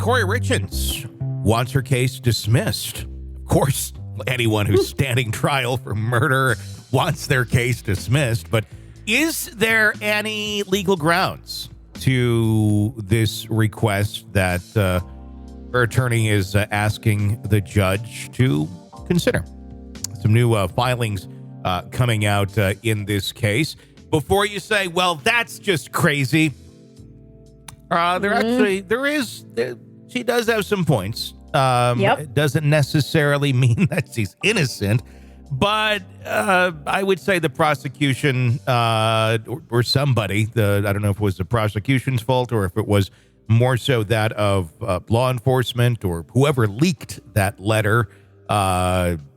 Kouri Richins wants her case dismissed. Of course, anyone who's standing trial for murder wants their case dismissed, but is there any legal grounds to this request that her attorney is asking the judge to consider? Some new filings coming out in this case. Before you say, well, that's just crazy, she does have some points. It doesn't necessarily mean that she's innocent, but I would say the prosecution or somebody, I don't know if it was the prosecution's fault or if it was more so that of law enforcement or whoever leaked that letter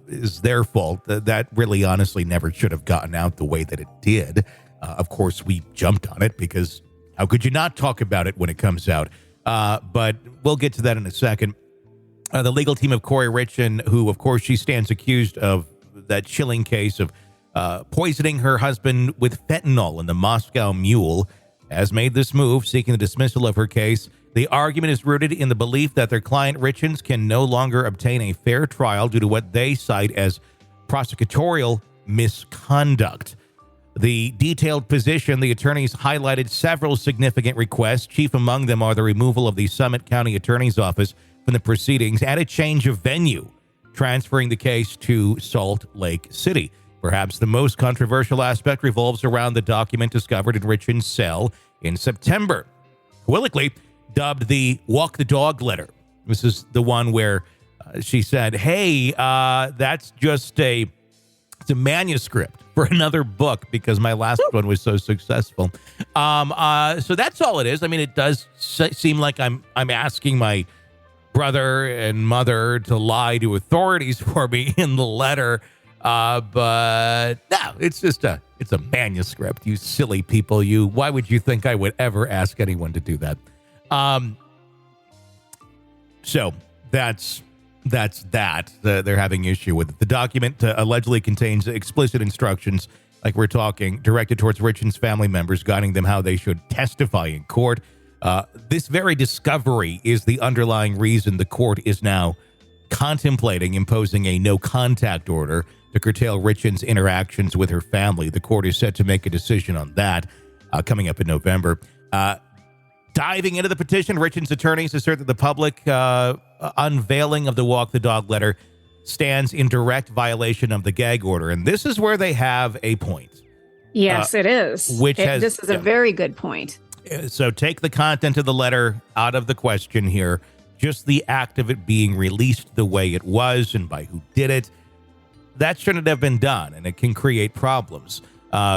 is their fault. That really honestly never should have gotten out the way that it did. Of course, we jumped on it because how could you not talk about it when it comes out? But we'll get to that in a second. The legal team of Kouri Richins, who, of course, she stands accused of that chilling case of poisoning her husband with fentanyl in the Moscow Mule, has made this move, seeking the dismissal of her case. The argument is rooted in the belief that their client Richins can no longer obtain a fair trial due to what they cite as prosecutorial misconduct. The detailed position, the attorneys highlighted several significant requests. Chief among them are the removal of the Summit County Attorney's Office from the proceedings and a change of venue, transferring the case to Salt Lake City. Perhaps the most controversial aspect revolves around the document discovered in Richins' cell in September, colloquially dubbed the walk the dog letter. This is the one where she said, hey, that's just it's a manuscript for another book because my last one was so successful. So that's all it is. I mean, it does seem like I'm asking my brother and mother to lie to authorities for me in the letter. But no, it's just it's a manuscript. You silly people. Why would you think I would ever ask anyone to do that? So that's that. They're having issue with it. The document allegedly contains explicit instructions, like we're talking, directed towards Richins' family members, guiding them how they should testify in court. This very discovery is the underlying reason the court is now contemplating imposing a no-contact order to curtail Richins' interactions with her family. The court is set to make a decision on that coming up in November. Diving into the petition, Richins' attorneys assert that the public unveiling of the Walk the Dog letter stands in direct violation of the gag order. And this is where they have a point. Yes, it is. This is a very good point. So take the content of the letter out of the question here. Just the act of it being released the way it was and by who did it. That shouldn't have been done, and it can create problems,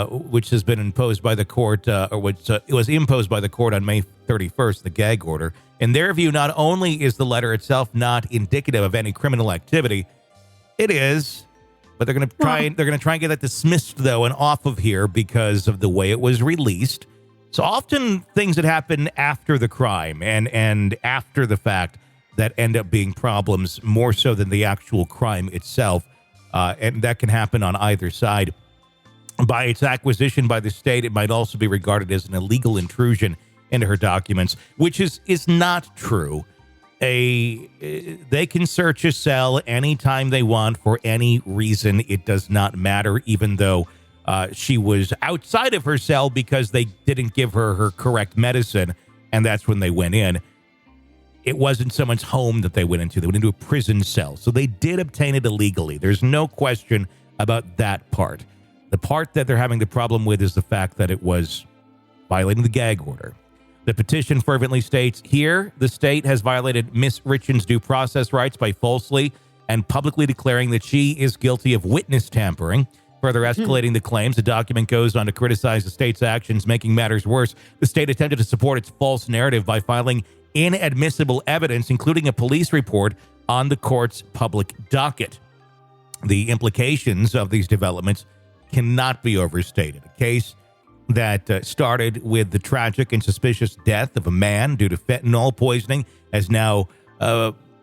which has been imposed by the court, it was imposed by the court on May 31st, the gag order. In their view, not only is the letter itself not indicative of any criminal activity, it is, but they're going to try and get that dismissed though and off of here because of the way it was released. So often things that happen after the crime and after the fact that end up being problems more so than the actual crime itself. And that can happen on either side. By its acquisition by the state, it might also be regarded as an illegal intrusion into her documents, which is not true. They can search a cell anytime they want for any reason. It does not matter, even though she was outside of her cell because they didn't give her correct medicine, and that's when they went in. It wasn't someone's home that they went into. They went into a prison cell. So they did obtain it illegally. There's no question about that part. The part that they're having the problem with is the fact that it was violating the gag order. The petition fervently states, here, the state has violated Miss Richins' due process rights by falsely and publicly declaring that she is guilty of witness tampering. Further escalating the claims, the document goes on to criticize the state's actions, making matters worse. The state attempted to support its false narrative by filing inadmissible evidence, including a police report, on the court's public docket. The implications of these developments cannot be overstated. A case that started with the tragic and suspicious death of a man due to fentanyl poisoning has now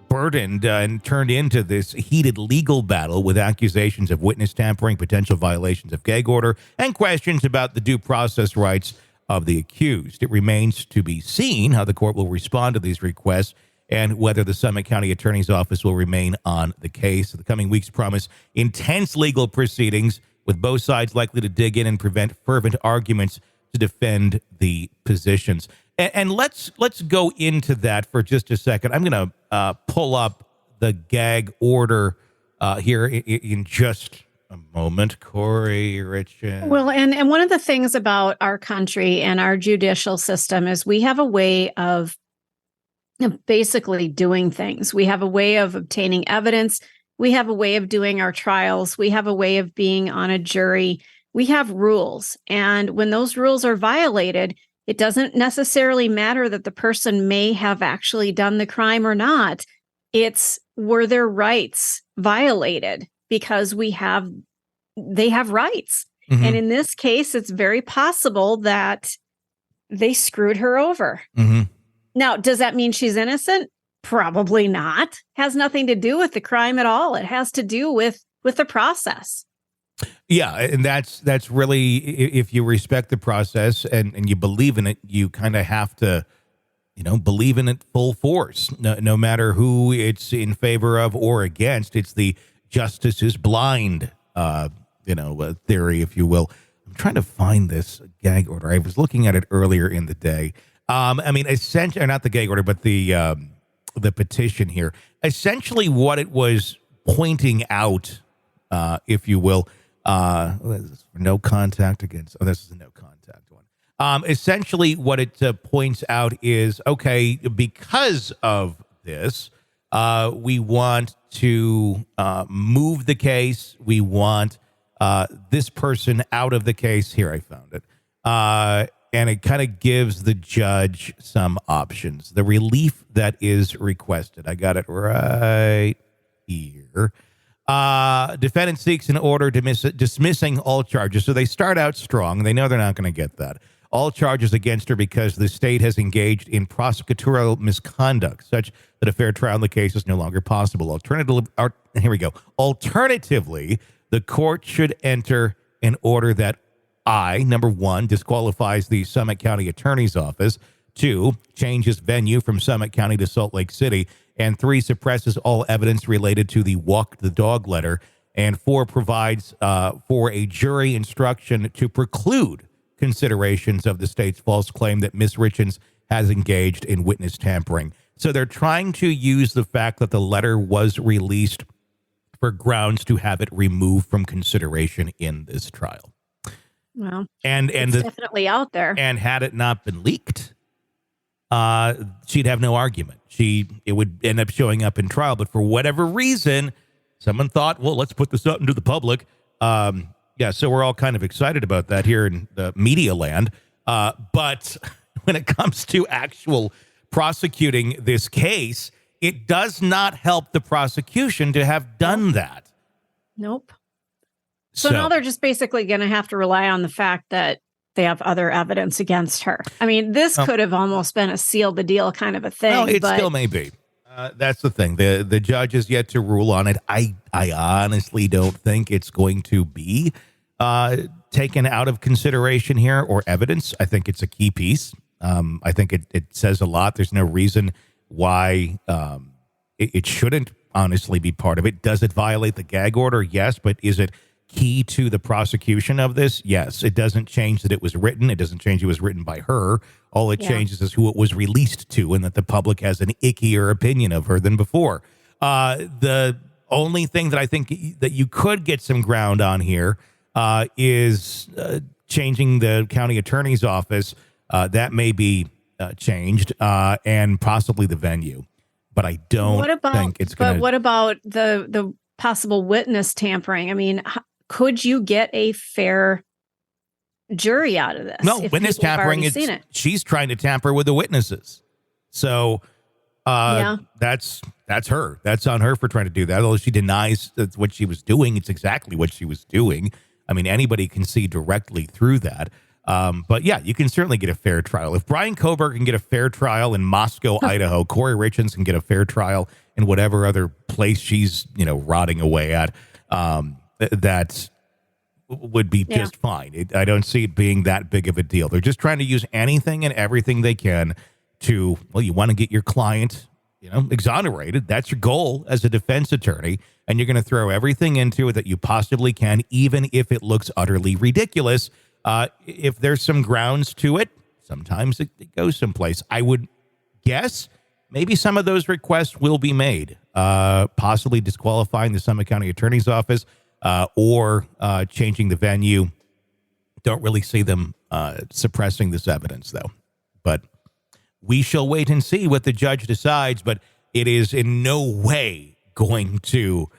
burdened and turned into this heated legal battle with accusations of witness tampering, potential violations of gag order, and questions about the due process rights of the accused. It remains to be seen how the court will respond to these requests and whether the Summit County Attorney's Office will remain on the case. The coming weeks promise intense legal proceedings, with both sides likely to dig in and prevent fervent arguments to defend the positions. And let's go into that for just a second. I'm going to pull up the gag order here in just a moment. Kouri Richins. Well, and one of the things about our country and our judicial system is we have a way of basically doing things. We have a way of obtaining evidence. We have a way of doing our trials. We have a way of being on a jury. We have rules. And when those rules are violated, it doesn't necessarily matter that the person may have actually done the crime or not. It's, were their rights violated? Because they have rights. Mm-hmm. And in this case, it's very possible that they screwed her over. Mm-hmm. Now, does that mean she's innocent? Probably not. Has nothing to do with the crime at all. It has to do with the process. Yeah, and that's really, if you respect the process and you believe in it, you kind of have to, believe in it full force. No matter who it's in favor of or against, it's the justice is blind, theory, if you will. I'm trying to find this gag order. I was looking at it earlier in the day. Essentially, not the gag order, but the petition here. Essentially, what it was pointing out, if you will, no contact against. Oh, this is a no contact one. Essentially, what it points out is, okay, because of this, we want to move the case. We want this person out of the case. Here, I found it. And it kind of gives the judge some options. The relief that is requested. I got it right here. Defendant seeks an order dismissing all charges. So they start out strong. They know they're not going to get that. All charges against her because the state has engaged in prosecutorial misconduct, such that a fair trial in the case is no longer possible. Alternatively, the court should enter an order that number one, disqualifies the Summit County Attorney's Office. 2, changes venue from Summit County to Salt Lake City. And 3, suppresses all evidence related to the walk the dog letter. And 4, provides for a jury instruction to preclude considerations of the state's false claim that Ms. Richins has engaged in witness tampering. So they're trying to use the fact that the letter was released for grounds to have it removed from consideration in this trial. Well, and it's definitely out there. And had it not been leaked, she'd have no argument. It would end up showing up in trial. But for whatever reason, someone thought, well, let's put this out into the public. So we're all kind of excited about that here in the media land. But when it comes to actual prosecuting this case, it does not help the prosecution to have done that. Nope. So now they're just basically going to have to rely on the fact that they have other evidence against her. I mean, this could have almost been a seal the deal kind of a thing. No, it still may be. That's the thing. The judge is yet to rule on it. I honestly don't think it's going to be taken out of consideration here or evidence. I think it's a key piece. I think it says a lot. There's no reason why it shouldn't honestly be part of it. Does it violate the gag order? Yes, but is it key to the prosecution of this? Yes. It doesn't change that it was written. It doesn't change it was written by her. All it changes is who it was released to, and that the public has an ickier opinion of her than before. The only thing that I think that you could get some ground on here is changing the county attorney's office. That may be changed, and possibly the venue. But I don't think it's going to... But what about the possible witness tampering? I mean, could you get a fair jury out of this? No, witness tampering, she's trying to tamper with the witnesses. So that's her. That's on her for trying to do that. Although she denies that's what she was doing, it's exactly what she was doing. I mean, anybody can see directly through that. But yeah, you can certainly get a fair trial. If Brian Kober can get a fair trial in Moscow, Idaho, Kouri Richins can get a fair trial in whatever other place she's, rotting away at, that would be just fine. I don't see it being that big of a deal. They're just trying to use anything and everything they can to, well, you want to get your client exonerated. That's your goal as a defense attorney. And you're going to throw everything into it that you possibly can, even if it looks utterly ridiculous. If there's some grounds to it, sometimes it goes someplace. I would guess maybe some of those requests will be made, possibly disqualifying the Summit County Attorney's Office or changing the venue. Don't really see them suppressing this evidence, though. But we shall wait and see what the judge decides. But it is in no way going to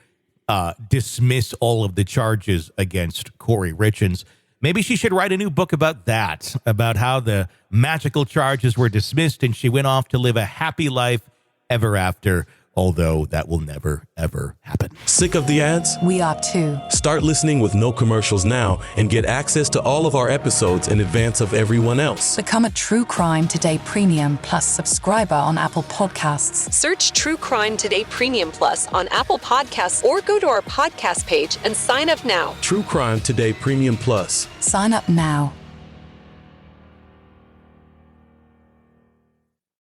dismiss all of the charges against Kouri Richins. Maybe she should write a new book about that, about how the magical charges were dismissed and she went off to live a happy life ever after, although that will never, ever happen. Sick of the ads? We are too. Start listening with no commercials now and get access to all of our episodes in advance of everyone else. Become a True Crime Today Premium Plus subscriber on Apple Podcasts. Search True Crime Today Premium Plus on Apple Podcasts or go to our podcast page and sign up now. True Crime Today Premium Plus. Sign up now.